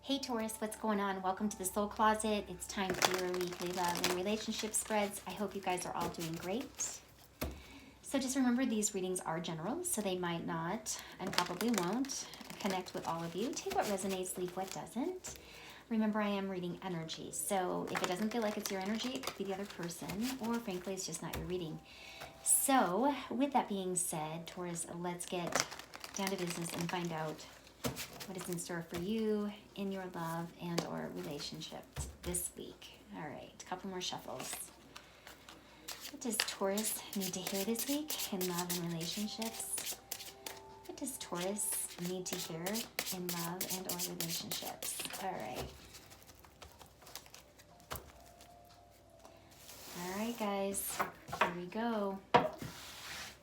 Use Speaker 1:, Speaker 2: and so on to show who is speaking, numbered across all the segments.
Speaker 1: Hey Taurus, what's going on? Welcome to the Soul Closet. It's time for your weekly love and relationship spreads. I hope you guys are all doing great. So just remember, these readings are general, so they might not, and probably won't, connect with all of you. Take what resonates, leave what doesn't. Remember, I am reading energy, so if it doesn't feel like it's your energy, it could be the other person, or frankly, it's just not your reading. So with that being said, Taurus, let's get down to business and find out what is in store for you in your love and or relationships this week. All right, a couple more shuffles. What does Taurus need to hear this week in love and relationships? What does Taurus need to hear in love and or relationships? All right. All right, guys, here we go.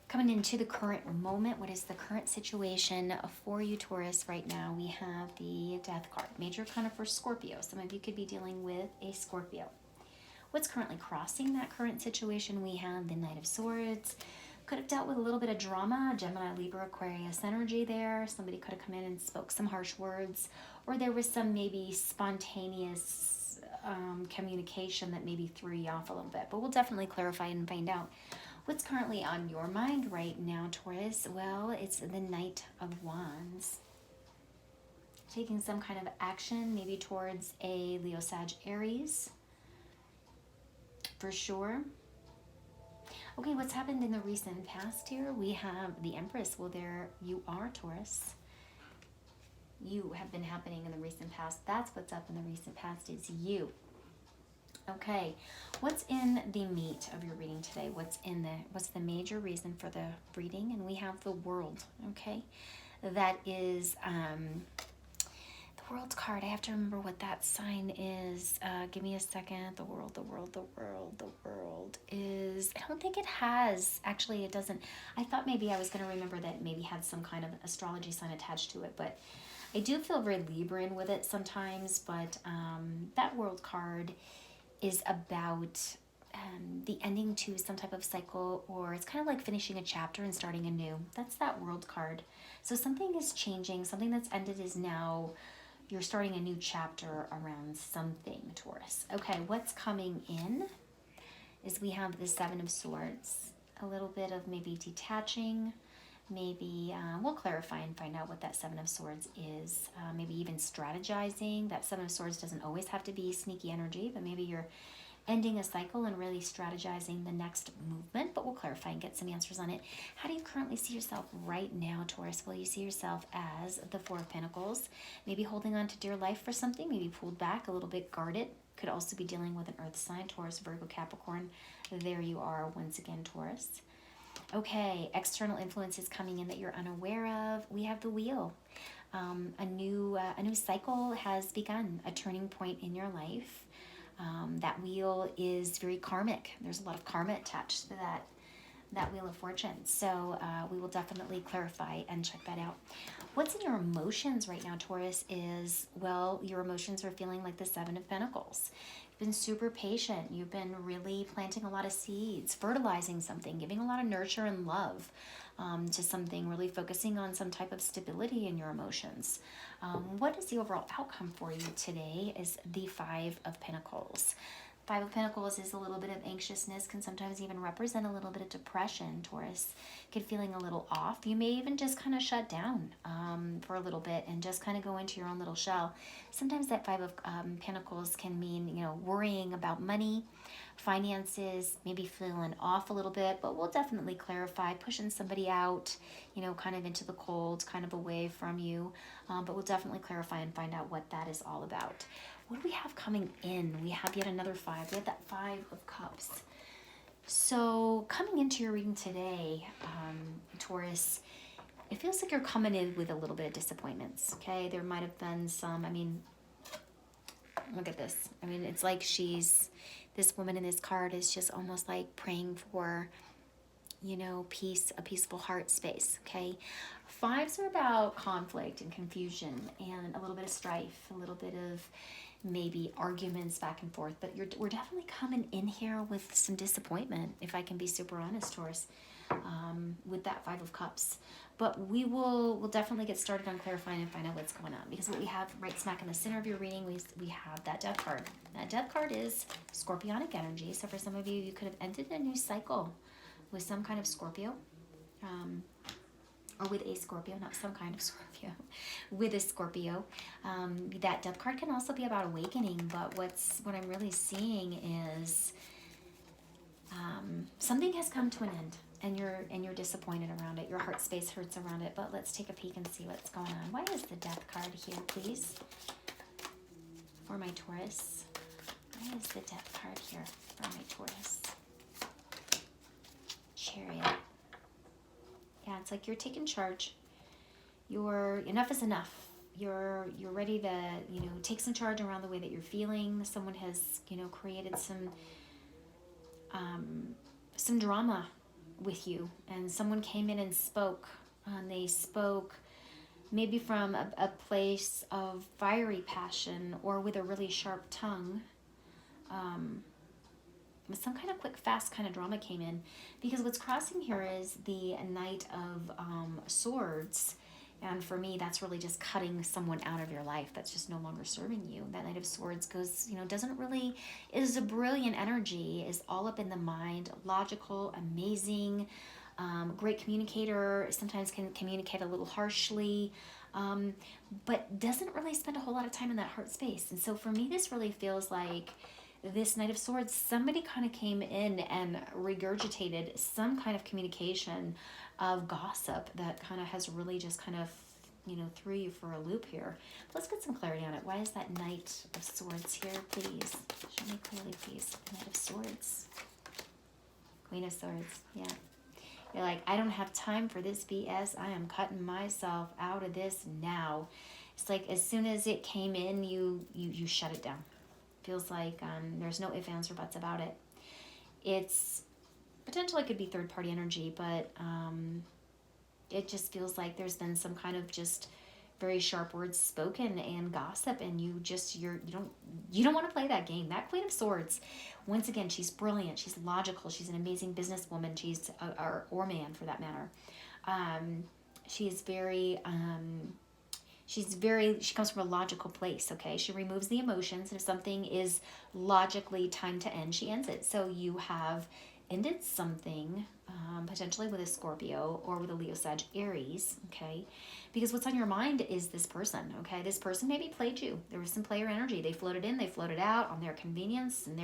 Speaker 1: Coming into the current moment, what is the current situation for you, Taurus, right now? We have the Death card, major kind of for Scorpio. Some of you could be dealing with a Scorpio. What's currently crossing that current situation? We have the Knight of Swords. Could have dealt with a little bit of drama, Gemini, Libra, Aquarius energy there. Somebody could have come in and spoke some harsh words, or there was some maybe spontaneous communication that maybe threw you off a little bit. But we'll definitely clarify and find out. What's currently on your mind right now, Taurus? Well, it's the Knight of Wands. Taking some kind of action, maybe towards a Leo, Sag, Aries, for sure. Okay, what's happened in the recent past here? We have the Empress. Well, there you are, Taurus. You have been happening in the recent past. That's what's up in the recent past is you. Okay, what's in the meat of your reading today? What's the major reason for the reading? And we have the World, okay? That is the World card. I have to remember what that sign is. Give me a second. The World is, I don't think it has. Actually, it doesn't. I thought maybe I was going to remember that it maybe had some kind of astrology sign attached to it, but I do feel very Libran with it sometimes, but that World card is about the ending to some type of cycle, or it's kind of like finishing a chapter and starting anew. That's that World card. So something is changing. Something that's ended is now you're starting a new chapter around something, Taurus. Okay, what's coming in is we have the Seven of Swords. A little bit of maybe detaching. Maybe we'll clarify and find out what that Seven of Swords is. Maybe even strategizing. That Seven of Swords doesn't always have to be sneaky energy, but maybe you're ending a cycle and really strategizing the next movement, but we'll clarify and get some answers on it. How do you currently see yourself right now, Taurus? Well, you see yourself as the Four of Pentacles, maybe holding on to dear life for something, maybe pulled back, a little bit guarded. Could also be dealing with an earth sign, Taurus, Virgo, Capricorn. There you are once again, Taurus. Okay, external influences coming in that you're unaware of. We have the Wheel. A new cycle has begun, a turning point in your life. That wheel is very karmic. There's a lot of karma attached to that Wheel of Fortune. So we will definitely clarify and check that out. What's in your emotions right now, Taurus, is, well, your emotions are feeling like the Seven of Pentacles. Been super patient. You've been really planting a lot of seeds, fertilizing something, giving a lot of nurture and love to something, really focusing on some type of stability in your emotions. What is the overall outcome for you today is the Five of Pentacles. Five of Pentacles is a little bit of anxiousness, can sometimes even represent a little bit of depression, Taurus. Could feeling a little off. You may even just kind of shut down for a little bit and just kind of go into your own little shell. Sometimes that Five of Pentacles can mean, worrying about money, finances, maybe feeling off a little bit, but we'll definitely clarify, pushing somebody out, kind of into the cold, kind of away from you. But we'll definitely clarify and find out what that is all about. What do we have coming in? We have yet another five. We have that Five of Cups. So coming into your reading today, Taurus, it feels like you're coming in with a little bit of disappointments, okay? There might have been some, look at this. It's like this woman in this card is just almost like praying for, peace, a peaceful heart space, okay? Fives are about conflict and confusion and a little bit of strife, a little bit of maybe arguments back and forth, but we're definitely coming in here with some disappointment, if I can be super honest, Taurus. with that Five of Cups. But we'll definitely get started on clarifying and find out what's going on, because what we have right smack in the center of your reading, we have that Death card. That Death card is Scorpionic energy. So for some of you, you could have ended a new cycle with some kind of Scorpio, or with a Scorpio, not some kind of Scorpio, with a Scorpio. That Death card can also be about awakening, but what I'm really seeing is something has come to an end, and you're disappointed around it. Your heart space hurts around it. But let's take a peek and see what's going on. Why is the Death card here, please, for my Taurus? Why is the Death card here for my Taurus? Chariot. Yeah, it's like you're taking charge. Enough is enough. You're ready to, take some charge around the way that you're feeling. Someone has, created some drama with you, and someone came in and spoke, and they spoke maybe from a place of fiery passion, or with a really sharp tongue. Some kind of quick, fast kind of drama came in, because what's crossing here is the Knight of Swords. And for me, that's really just cutting someone out of your life that's just no longer serving you. That Knight of Swords goes, is a brilliant energy, is all up in the mind, logical, amazing, great communicator, sometimes can communicate a little harshly, but doesn't really spend a whole lot of time in that heart space. And so for me, this really feels like this Knight of Swords, somebody kind of came in and regurgitated some kind of communication of gossip that kind of has really just kind of, threw you for a loop here. Let's get some clarity on it. Why is that Knight of Swords here, please? Show me clearly, please. Knight of Swords. Queen of Swords, yeah. You're like, I don't have time for this BS. I am cutting myself out of this now. It's like as soon as it came in, you shut it down. Feels like there's no ifs, ands, or buts about it. It's potentially could be third-party energy, but it just feels like there's been some kind of just very sharp words spoken and gossip, and you don't want to play that game. That Queen of Swords, once again, she's brilliant, she's logical, she's an amazing businesswoman, she's or man for that matter. She's very she comes from a logical place, okay? She removes the emotions, and if something is logically time to end, she ends it. So you have ended something, potentially with a Scorpio or with a Leo, Sag, Aries, okay? Because what's on your mind is this person, okay? This person maybe played you. There was some player energy. They floated in, they floated out on their convenience, and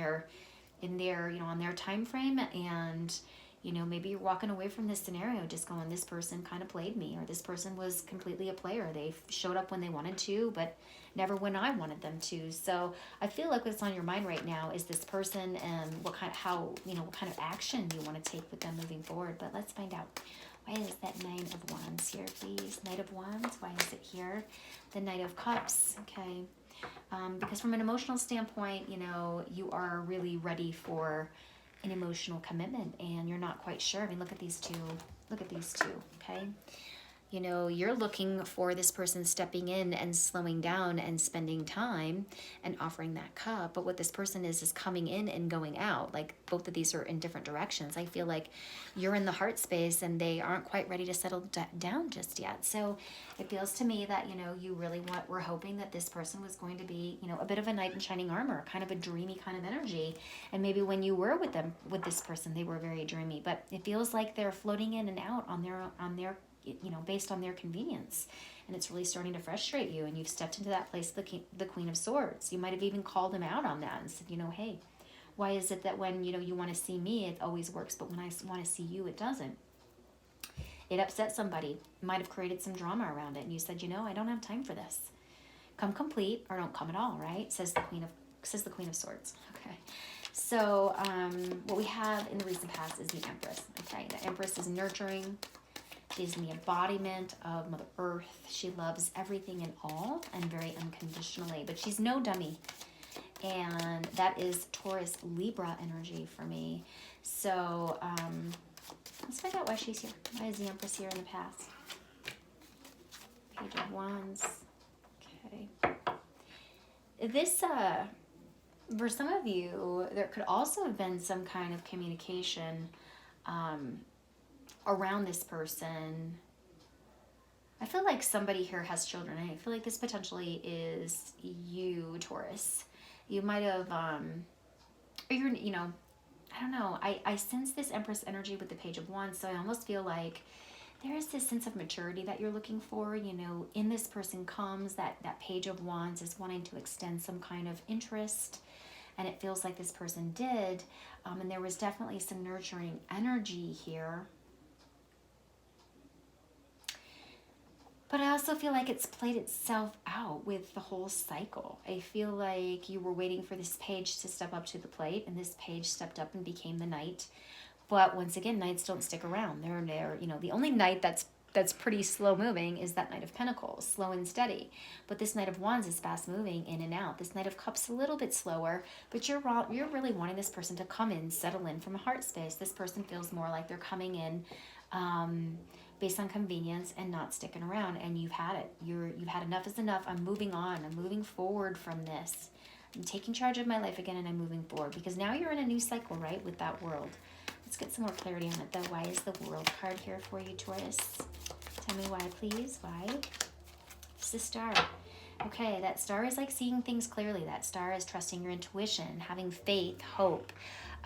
Speaker 1: on their time frame, and maybe you're walking away from this scenario just going, this person kind of played me, or this person was completely a player. They showed up when they wanted to, but never when I wanted them to. So I feel like what's on your mind right now is this person, and what kind of action you want to take with them moving forward. But let's find out. Why is that Nine of Wands here, please? Knight of Wands, why is it here? The Knight of Cups, okay. Because from an emotional standpoint, you are really ready for an emotional commitment, and you're not quite sure. I mean, look at these two, okay? You're looking for this person stepping in and slowing down and spending time and offering that cup. But what this person is coming in and going out. Like, both of these are in different directions. I feel like you're in the heart space, and they aren't quite ready to settle down just yet. So it feels to me that, you really were hoping that this person was going to be, a bit of a knight in shining armor, kind of a dreamy kind of energy. And maybe when you were with this person, they were very dreamy. But it feels like they're floating in and out on their based on their convenience, and it's really starting to frustrate you, and you've stepped into that place, the Queen of Swords. You might have even called him out on that and said, hey, why is it that when you want to see me, it always works, but when I want to see you, it doesn't? It upset somebody, might have created some drama around it, and you said, I don't have time for this. Come complete, or don't come at all, right? Says the Queen of Swords. Okay. So what we have in the recent past is the Empress. Okay, the Empress is nurturing. She's in the embodiment of Mother Earth. She loves everything and all, and very unconditionally, but she's no dummy. And that is Taurus Libra energy for me. So let's find out why she's here. Why is the Empress here in the past? Page of Wands. Okay. This, for some of you, there could also have been some kind of communication around this person. I feel like somebody here has children. I feel like this potentially is you, Taurus. You might have, or you're, I don't know. I sense this Empress energy with the Page of Wands, so I almost feel like there is this sense of maturity that you're looking for. In this person comes that Page of Wands is wanting to extend some kind of interest, and it feels like this person did. And there was definitely some nurturing energy here. But I also feel like it's played itself out with the whole cycle. I feel like you were waiting for this page to step up to the plate, and this page stepped up and became the knight. But once again, knights don't stick around. They're the only knight that's pretty slow moving is that Knight of Pentacles, slow and steady. But this Knight of Wands is fast moving in and out. This Knight of Cups a little bit slower, but you're really wanting this person to come in, settle in from a heart space. This person feels more like they're coming in based on convenience and not sticking around, and you've had it. You've had enough is enough. I'm moving on. I'm moving forward from this. I'm taking charge of my life again, and I'm moving forward, because now you're in a new cycle, right, with that World. Let's get some more clarity on it, though. Why is the World card here for you, Taurus? Tell me why, please. Why? It's the Star. Okay, that Star is like seeing things clearly. That Star is trusting your intuition, having faith, hope,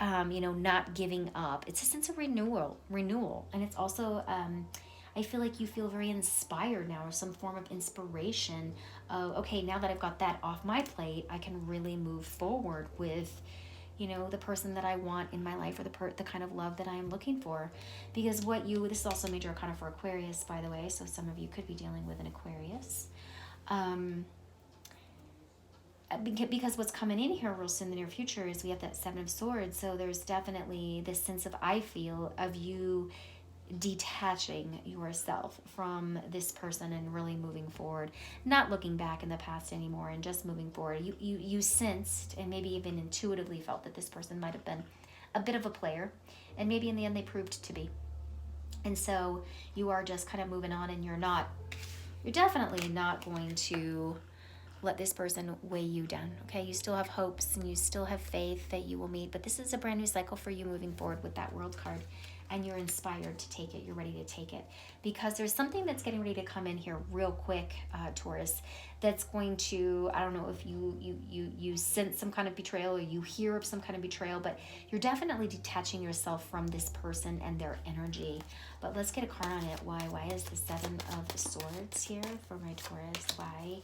Speaker 1: not giving up. It's a sense of renewal. And it's also, I feel like you feel very inspired now, or some form of inspiration of, okay, now that I've got that off my plate, I can really move forward with, the person that I want in my life, or the kind of love that I am looking for. Because this is also major arcana for Aquarius, by the way, so some of you could be dealing with an Aquarius. Because what's coming in here real soon in the near future is we have that Seven of Swords, so there's definitely this sense of, I feel, of you detaching yourself from this person and really moving forward, not looking back in the past anymore, and just moving forward. You sensed, and maybe even intuitively felt, that this person might have been a bit of a player, and maybe in the end they proved to be. And so you are just kind of moving on, and you're definitely not going to let this person weigh you down, okay? You still have hopes, and you still have faith that you will meet, but this is a brand new cycle for you moving forward with that World card, and you're inspired to take it. You're ready to take it, because there's something that's getting ready to come in here real quick, Taurus, that's going to, I don't know if you sense some kind of betrayal, or you hear of some kind of betrayal, but you're definitely detaching yourself from this person and their energy. But let's get a card on it. Why is the Seven of Swords here for my Taurus? Why?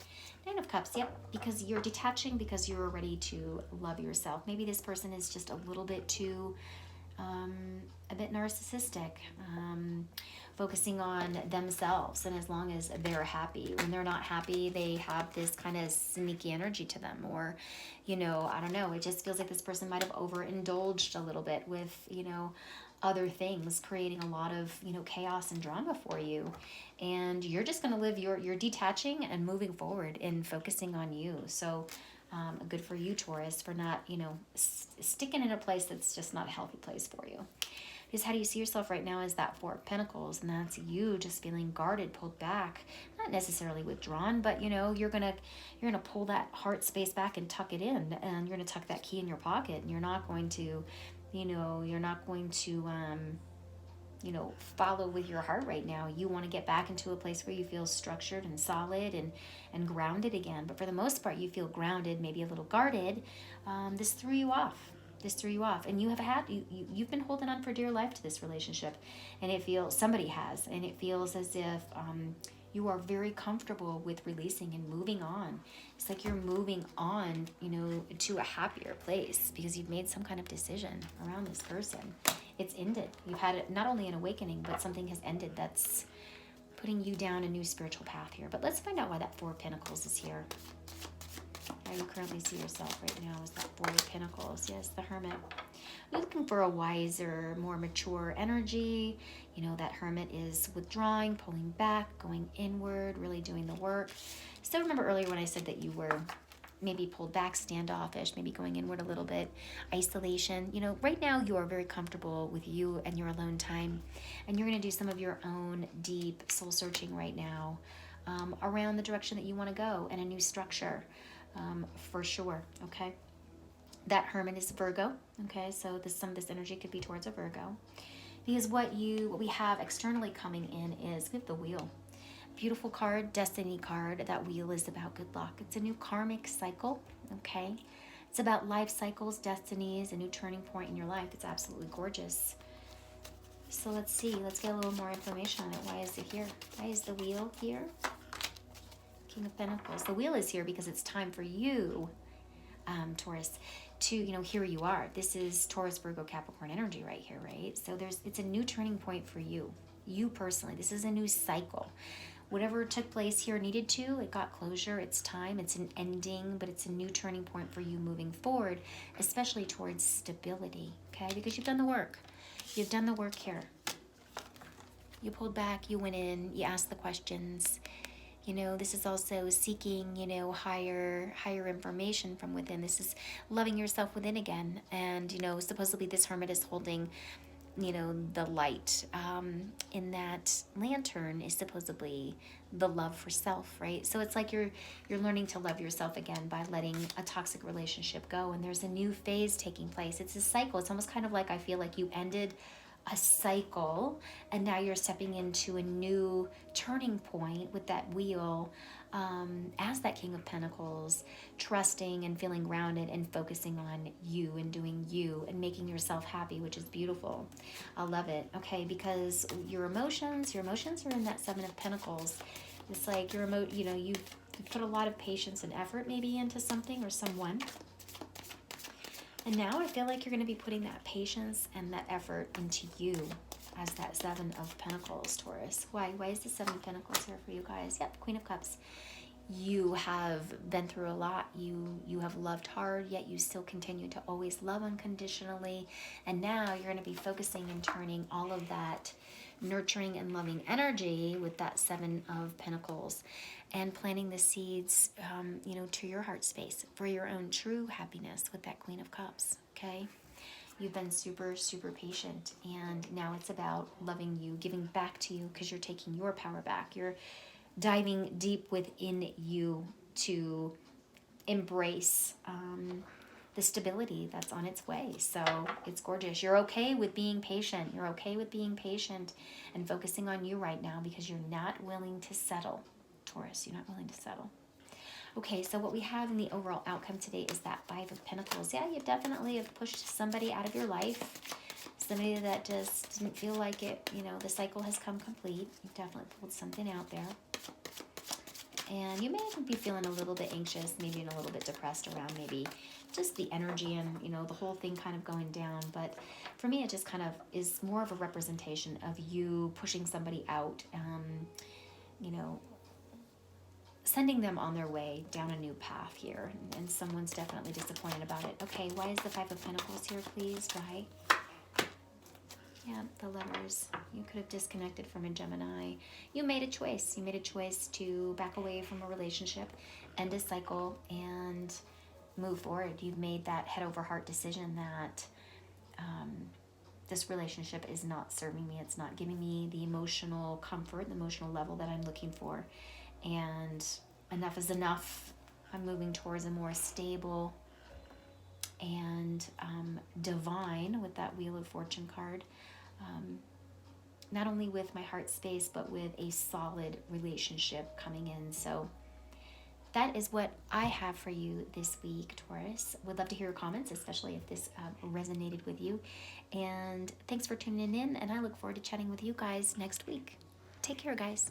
Speaker 1: Nine of Cups. Yep, because you're detaching, because you're ready to love yourself. Maybe this person is just a little bit too a bit narcissistic, focusing on themselves, and as long as they're happy. When they're not happy, they have this kind of sneaky energy to them, or I don't know, it just feels like this person might have overindulged a little bit with other things, creating a lot of chaos and drama for you, and you're just going to live you're detaching and moving forward and focusing on you. So good for you, Taurus, for not sticking in a place that's just not a healthy place for you. Because how do you see yourself right now is that Four of Pentacles, and that's you just feeling guarded, pulled back, not necessarily withdrawn, but you're gonna pull that heart space back and tuck it in, and you're gonna tuck that key in your pocket, and you're not going to follow with your heart right now. You want to get back into a place where you feel structured and solid and grounded again. But for the most part, you feel grounded, maybe a little guarded. This threw you off. And you've been holding on for dear life to this relationship, and somebody has, and it feels as if you are very comfortable with releasing and moving on. It's like you're moving on, to a happier place, because you've made some kind of decision around this person. It's ended. You've had not only an awakening, but something has ended that's putting you down a new spiritual path here. But let's find out why that Four of Pentacles is here. How you currently see yourself right now is that Four of Pentacles. Yes, the Hermit. You're looking for a wiser, more mature energy. That Hermit is withdrawing, pulling back, going inward, really doing the work. So remember earlier when I said that you were maybe pulled back, standoffish, maybe going inward a little bit, isolation. Right now you are very comfortable with you and your alone time, and you're going to do some of your own deep soul searching right now around the direction that you want to go and a new structure, for sure. Okay, that Hermit is Virgo. Okay, so some of this energy could be towards a Virgo. Because what we have externally coming in is we have the wheel. Beautiful card, destiny card. That wheel is about good luck. It's a new karmic cycle, okay? It's about life cycles, destinies, a new turning point in your life. It's absolutely gorgeous. So let's see. Let's get a little more information on it. Why is it here? Why is the wheel here? King of Pentacles. The wheel is here because it's time for you, Taurus, to, here you are. This is Taurus, Virgo, Capricorn energy right here, right? So it's a new turning point for you. You personally. This is a new cycle. Whatever took place here needed to, it got closure, it's time, it's an ending, but it's a new turning point for you moving forward, especially towards stability, okay? Because you've done the work. You've done the work here. You pulled back, you went in, you asked the questions. This is also seeking, higher information from within. This is loving yourself within again. And, supposedly this hermit is holding the light in that lantern is supposedly the love for self, right? So it's like you're learning to love yourself again by letting a toxic relationship go, and there's a new phase taking place. It's a cycle. It's almost kind of like I feel like you ended a cycle and now you're stepping into a new turning point with that wheel as that King of Pentacles, trusting and feeling grounded and focusing on you and doing you and making yourself happy, which is beautiful. I love it. Okay, because your emotions are in that Seven of Pentacles. It's like you've put a lot of patience and effort maybe into something or someone. And now I feel like you're going to be putting that patience and that effort into you as that Seven of Pentacles, Taurus. Why? Why is the Seven of Pentacles here for you guys? Yep, Queen of Cups. You have been through a lot. You have loved hard, yet you still continue to always love unconditionally. And now you're going to be focusing and turning all of that nurturing and loving energy with that Seven of Pentacles and planting the seeds, to your heart space for your own true happiness with that Queen of Cups, okay? You've been super, super patient, and now it's about loving you, giving back to you because you're taking your power back. You're diving deep within you to embrace the stability that's on its way. So it's gorgeous. You're okay with being patient. You're okay with being patient and focusing on you right now because you're not willing to settle, Taurus. You're not willing to settle. Okay, so what we have in the overall outcome today is that Five of Pentacles. Yeah, you definitely have pushed somebody out of your life. Somebody that just didn't feel like it, the cycle has come complete. You've definitely pulled something out there. And you may even be feeling a little bit anxious, maybe a little bit depressed around maybe just the energy and, the whole thing kind of going down. But for me, it just kind of is more of a representation of you pushing somebody out, sending them on their way down a new path here. And someone's definitely disappointed about it. Okay, why is the Five of Pentacles here, please? Why? Yeah, the Lovers. You could have disconnected from a Gemini. You made a choice. You made a choice to back away from a relationship, end a cycle, and move forward. You've made that head over heart decision that this relationship is not serving me. It's not giving me the emotional comfort, the emotional level that I'm looking for. And enough is enough. I'm moving towards a more stable and divine with that Wheel of Fortune card. Not only with my heart space, but with a solid relationship coming in. So that is what I have for you this week, Taurus. Would love to hear your comments, especially if this resonated with you. And thanks for tuning in, and I look forward to chatting with you guys next week. Take care, guys.